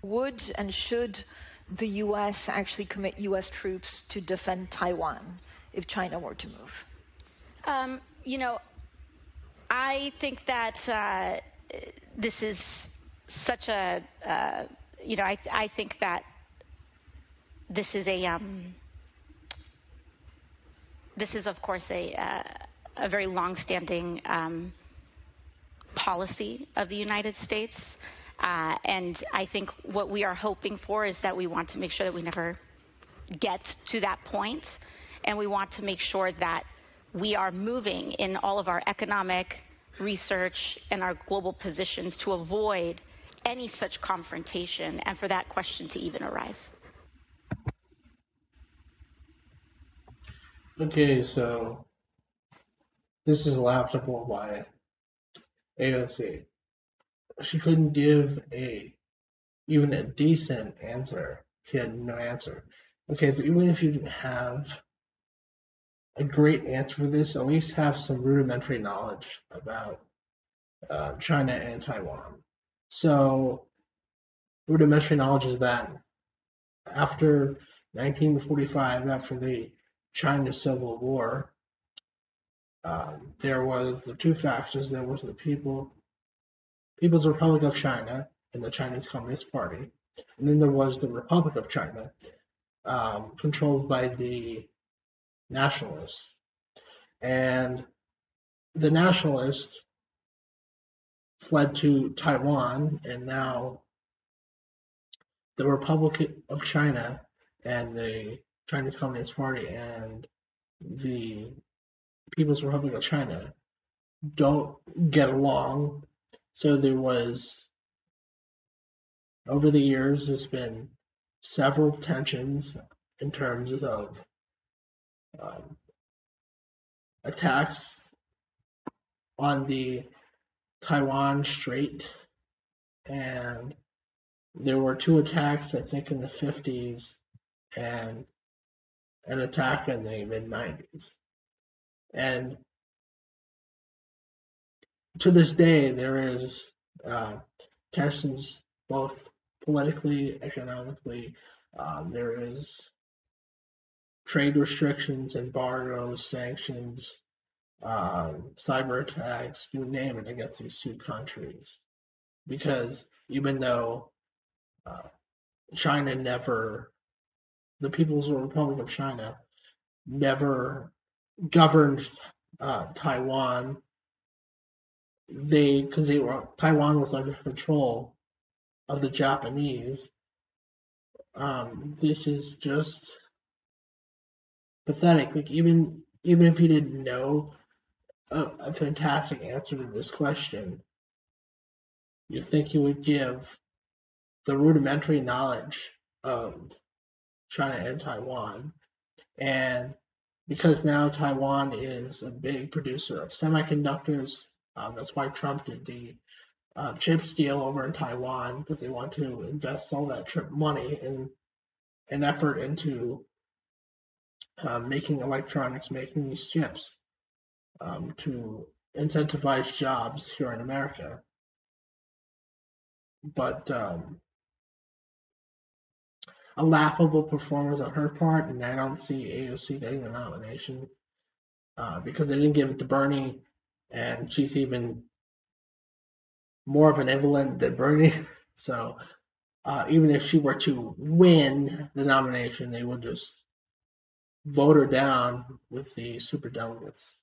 would and should the U.S. actually commit U.S. troops to defend Taiwan if China were to move? I think that this is such a, I think that this is of course a very long-standing policy of the United States. And I think what we are hoping for is that we want to make sure that we never get to that point. And we want to make sure that we are moving in all of our economic research and our global positions to avoid any such confrontation and for that question to even arise. Okay, so this is laughable by AOC. She couldn't give even a decent answer. She had no answer. Okay, so even if you didn't have a great answer for this, at least have some rudimentary knowledge about China and Taiwan. So rudimentary knowledge is that after 1945, after the China Civil War, there was the two factions. There was the People's Republic of China and the Chinese Communist Party, and then there was the Republic of China, controlled by the nationalists. And the nationalists fled to Taiwan, and now the Republic of China and the Chinese Communist Party and the People's Republic of China don't get along. So there was, over the years, there's been several tensions in terms of attacks on the Taiwan Strait, and there were two attacks, I think, in the 50s and an attack in the mid-90s. And to this day, there is tensions both politically, economically. There is trade restrictions, embargoes, sanctions, cyber attacks, you name it, against these two countries. Because even though the People's Republic of China never governed Taiwan, Taiwan was under control of the Japanese. This is just pathetic. Like even if you didn't know a fantastic answer to this question, you think you would give the rudimentary knowledge of China and Taiwan. And because now Taiwan is a big producer of semiconductors, that's why Trump did the chips deal over in Taiwan, because they want to invest all that money and an effort into making electronics, making these chips to incentivize jobs here in America. But a laughable performance on her part, and I don't see AOC getting the nomination because they didn't give it to Bernie, and she's even more of an invalid than Bernie. So even if she were to win the nomination, they would just vote her down with the superdelegates.